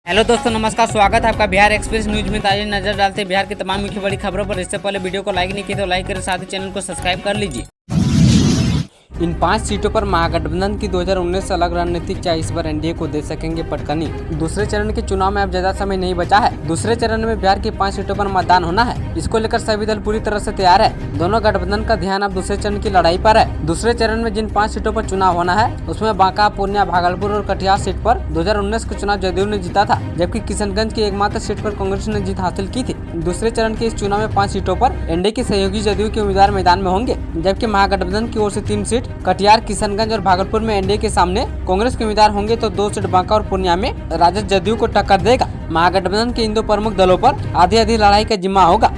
Hello दोस्तों, नमस्कार। स्वागत है आपका बिहार एक्सप्रेस न्यूज में। ताज़ा नजर डालते हैं बिहार की तमाम मुख्य बड़ी खबरों पर। इससे पहले वीडियो को लाइक नहीं किया तो लाइक करें, साथ ही चैनल को सब्सक्राइब कर लीजिए। इन 5 सीटों पर महागठबंधन की 2019 से अलग रणनीति क्या इस बार एनडीए को दे सकेंगे पटकनी। दूसरे चरण के चुनाव में अब ज्यादा समय नहीं बचा है। दूसरे चरण में बिहार की 5 सीटों पर मतदान होना है। इसको लेकर सभी दल पूरी तरह से तैयार है। दोनों गठबंधन का ध्यान अब दूसरे चरण की लड़ाई पर है। दूसरे चरण में जिन 5 सीटों पर चुनाव होना है उसमें बांका, पूर्णिया, भागलपुर और कटिहार सीट पर 2019 के चुनाव जदयू ने जीता था, जबकि किशनगंज की एकमात्र सीट पर कांग्रेस ने जीत हासिल की थी। दूसरे चरण के इस चुनाव में 5 सीटों पर एनडीए के सहयोगी जदयू के उम्मीदवार मैदान में होंगे, जबकि महागठबंधन की ओर से 3 सीट कटिहार, किशनगंज और भागलपुर में एनडीए के सामने कांग्रेस के उम्मीदवार होंगे, तो 2 सीट बांका और पूर्णिया में राजद जदयू को टक्कर देगा। महागठबंधन के इन 2 प्रमुख दलों पर आधी लड़ाई का जिम्मा होगा।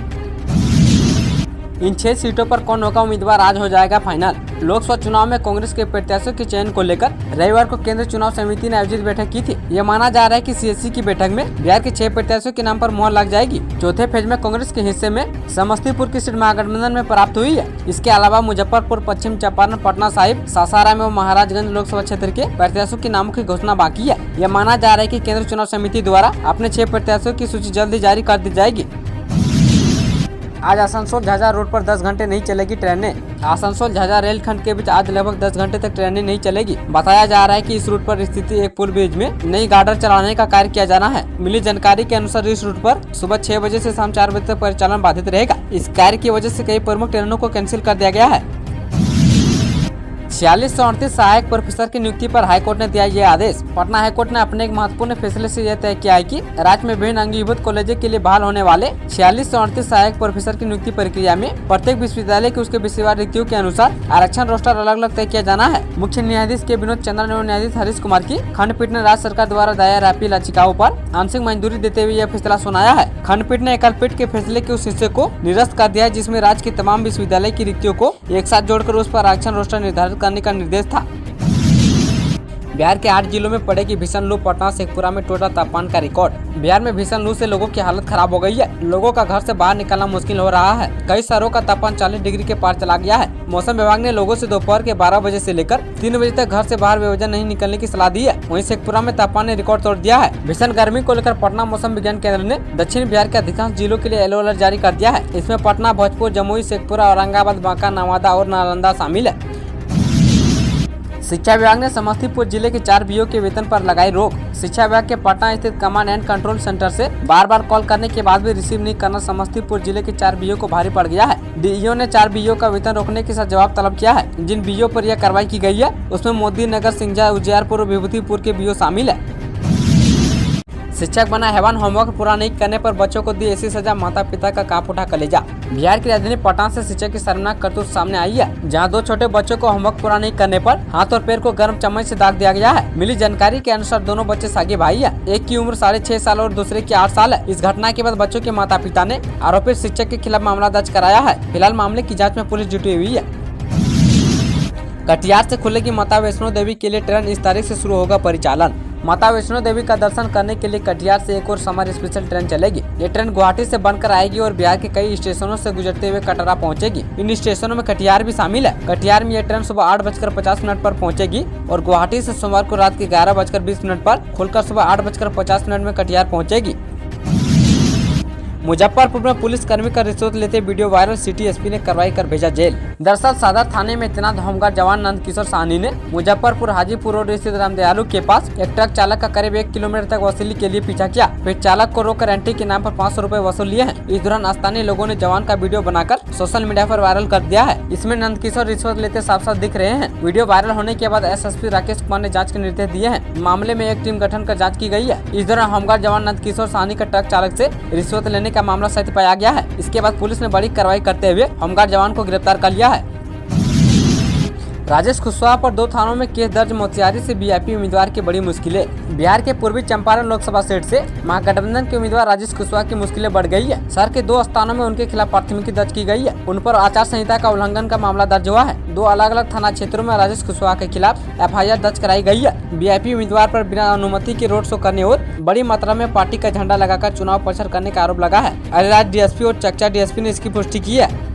इन 6 सीटों पर कौन होगा उम्मीदवार, आज हो जाएगा फाइनल। लोकसभा चुनाव में कांग्रेस के प्रत्याशियों के चयन को लेकर रविवार को केंद्रीय चुनाव समिति ने आयोजित बैठक की थी। यह माना जा रहा है कि सीएससी की बैठक में बिहार के 6 प्रत्याशियों के नाम पर मुहर लग जाएगी। चौथे फेज में कांग्रेस के हिस्से में समस्तीपुर की सीट महागठबंधन में प्राप्त हुई है। इसके अलावा मुजफ्फरपुर, पश्चिम चंपारण, पटना साहिब, सासाराम एवं महाराजगंज लोकसभा क्षेत्र के प्रत्याशियों के नामों की घोषणा बाकी है। यह माना जा रहा है कि केंद्रीय चुनाव समिति द्वारा अपने 6 प्रत्याशियों की सूची जल्द ही जारी कर दी जाएगी। आज आसनसोल झाझा रोड पर 10 घंटे नहीं चलेगी ट्रेनें। आसनसोल झाझा रेलखंड के बीच आज लगभग 10 घंटे तक ट्रेनें नहीं चलेगी। बताया जा रहा है कि इस रूट पर स्थित एक पुल ब्रिज में नई गार्डर चलाने का कार्य किया जाना है। मिली जानकारी के अनुसार इस रूट पर सुबह 6 बजे से शाम 4 बजे तक परिचालन बाधित रहेगा। इस कार्य की वजह से कई प्रमुख ट्रेनों को कैंसिल कर दिया गया है। 4638 सहायक प्रोफेसर की नियुक्ति पर हाईकोर्ट ने दिया ये आदेश। पटना हाईकोर्ट ने अपने एक महत्वपूर्ण फैसले से यह तय किया है कि राज्य में विभिन्न अंगीभूत कॉलेजों के लिए बहाल होने वाले 4638 सहायक प्रोफेसर की नियुक्ति प्रक्रिया में प्रत्येक विश्वविद्यालय की उसके विषयवार रिक्तियों के अनुसार आरक्षण रोस्टर अलग अलग तय किया जाना है। मुख्य न्यायाधीश के विनोद चंद्रन एवं न्यायाधीश हरीश कुमार की खंडपीठ ने राज्य सरकार द्वारा दायर अपील याचिकाओं पर आंशिक मंजूरी देते हुए यह फैसला सुनाया है। खंडपीठ ने एकलपीठ के फैसले के उस हिस्से को निरस्त कर दिया है जिसमें राज्य के तमाम विश्वविद्यालय की रिक्तियों को एक साथ जोड़कर उस पर आरक्षण रोस्टर निर्धारित करने का निर्देश था। बिहार के 8 जिलों में पड़ेगी भीषण लू। पटना शेखपुरा में टूटा तापमान का रिकॉर्ड। बिहार में भीषण लू से लोगों की हालत खराब हो गई है। लोगों का घर से बाहर निकलना मुश्किल हो रहा है। कई शहरों का तापमान 40 डिग्री के पार चला गया है। मौसम विभाग ने लोगों से दोपहर के 12 बजे से लेकर 3 बजे तक घर से बाहर बेवजह नहीं निकलने की सलाह दी है। वहीं शेखपुरा में तापमान ने रिकॉर्ड तोड़ दिया है। भीषण गर्मी को लेकर पटना मौसम विज्ञान केंद्र ने दक्षिण बिहार के अधिकांश जिलों के लिए येलो अलर्ट जारी कर दिया है। इसमें पटना, भोजपुर, जमुई, शेखपुरा, औरंगाबाद, बांका, नवादा और नालंदा शामिल है। शिक्षा विभाग ने समस्तीपुर जिले के 4 बीओ के वेतन पर लगाई रोक। शिक्षा विभाग के पटना स्थित कमांड एंड कंट्रोल सेंटर से बार कॉल करने के बाद भी रिसीव नहीं करना समस्तीपुर जिले के 4 बीओ को भारी पड़ गया है। डीईओ ने 4 बीओ का वेतन रोकने के साथ जवाब तलब किया है। जिन बीओ पर यह कार्रवाई की गई है उसमें मोदी नगर, सिंजा, उजियारपुर और विभूतिपुर के बीओ शामिल है। शिक्षक बना हैवान, होमवर्क पूरा नहीं करने पर बच्चों को दी ऐसी सजा, माता पिता का कांप उठा कलेजा। बिहार की राजधानी पटना से शिक्षक की शर्मनाक करतूत सामने आई है, जहां 2 छोटे बच्चों को होमवर्क पूरा नहीं करने पर हाथ और पैर को गर्म चम्मच से दाग दिया गया है। मिली जानकारी के अनुसार दोनों बच्चे सागे भाई है। एक की उम्र 6.5 साल और दूसरे की 8 साल है। इस घटना के बाद बच्चों के माता पिता ने आरोपित शिक्षक के खिलाफ मामला दर्ज कराया है। फिलहाल मामले की जाँच में पुलिस जुटी हुई है। कटिहार से खुलेगी माता वैष्णो देवी के लिए ट्रेन। इस तारीख से शुरू होगा परिचालन। माता वैष्णो देवी का दर्शन करने के लिए कटिहार से एक और समर स्पेशल ट्रेन चलेगी। ये ट्रेन गुवाहाटी से बनकर आएगी और बिहार के कई स्टेशनों से गुजरते हुए कटरा पहुंचेगी। इन स्टेशनों में कटिहार भी शामिल है। कटिहार में यह ट्रेन सुबह 8:50 पर पहुंचेगी और गुवाहाटी से सोमवार को रात के 11:20 पर खुलकर सुबह 8:50 में कटिहार पहुँचेगी। मुजफ्फरपुर में पुलिस कर्मी का रिश्वत लेते वीडियो वायरल, सिटी एसपी ने कार्रवाई कर भेजा जेल। दरअसल सदर थाने में तैनात होमगार्ड जवान नंदकिशोर साहनी ने मुजफ्फरपुर हाजीपुर रोड स्थित रामदयालु के पास एक ट्रक चालक का करीब 1 किलोमीटर तक वसूली के लिए पीछा किया। फिर चालक को रोककर एंट्री के नाम पर 500 रुपए वसूल लिए हैं। इस दौरान स्थानीय लोगों ने जवान का वीडियो बनाकर सोशल मीडिया पर वायरल कर दिया है। इसमें नंदकिशोर रिश्वत लेते साफ साफ दिख रहे हैं। वीडियो वायरल होने के बाद एसएसपी राकेश कुमार ने जाँच के निर्देश दिए हैं। मामले में एक टीम गठन कर जाँच की गई है। इस दौरान होमगार्ड जवान नंदकिशोर साहनी का ट्रक चालक से रिश्वत लेने का मामला सत्य पाया गया है। इसके बाद पुलिस ने बड़ी कार्रवाई करते हुए होमगार्ड जवान को गिरफ्तार कर लिया है। राजेश कुशवाहा पर 2 थानों में केस दर्ज। मोतिहारी से वीआईपी उम्मीदवार की बड़ी मुश्किलें। बिहार के पूर्वी चंपारण लोकसभा सीट से महागठबंधन के उम्मीदवार राजेश कुशवाहा की मुश्किलें बढ़ गई है। शहर के 2 स्थानों में उनके खिलाफ प्राथमिकी दर्ज की गई है। उन पर आचार संहिता का उल्लंघन का मामला दर्ज हुआ है। 2 अलग अलग थाना क्षेत्रों में राजेश कुशवाहा के खिलाफ एफआईआर दर्ज कराई गई है। वीआईपी उम्मीदवार पर बिना अनुमति के रोड शो करने और बड़ी मात्रा में पार्टी का झंडा लगाकर चुनाव प्रचार करने का आरोप लगा है। अलीराज डीएसपी और चकचा डीएसपी ने इसकी पुष्टि की है।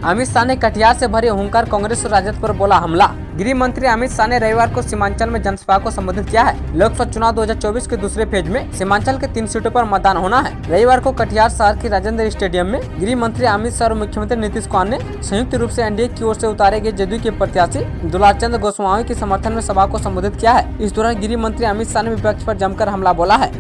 अमित शाह ने कटिहार से भरे हुंकार कांग्रेस और राजद पर बोला हमला। गृह मंत्री अमित शाह ने रविवार को सीमांचल में जनसभा को संबोधित किया है। लोकसभा चुनाव 2024 के दूसरे फेज में सीमांचल के 3 सीटों पर मतदान होना है। रविवार को कटिहार शहर के राजेंद्र स्टेडियम में गृह मंत्री अमित शाह और मुख्यमंत्री नीतीश कुमार ने संयुक्त रूप से एनडीए की ओर से उतारे गए जदयू के प्रत्याशी दुलारचंद गोस्वामी के समर्थन में सभा को संबोधित किया है। इस दौरान गृह मंत्री अमित शाह ने विपक्ष पर जमकर हमला बोला है।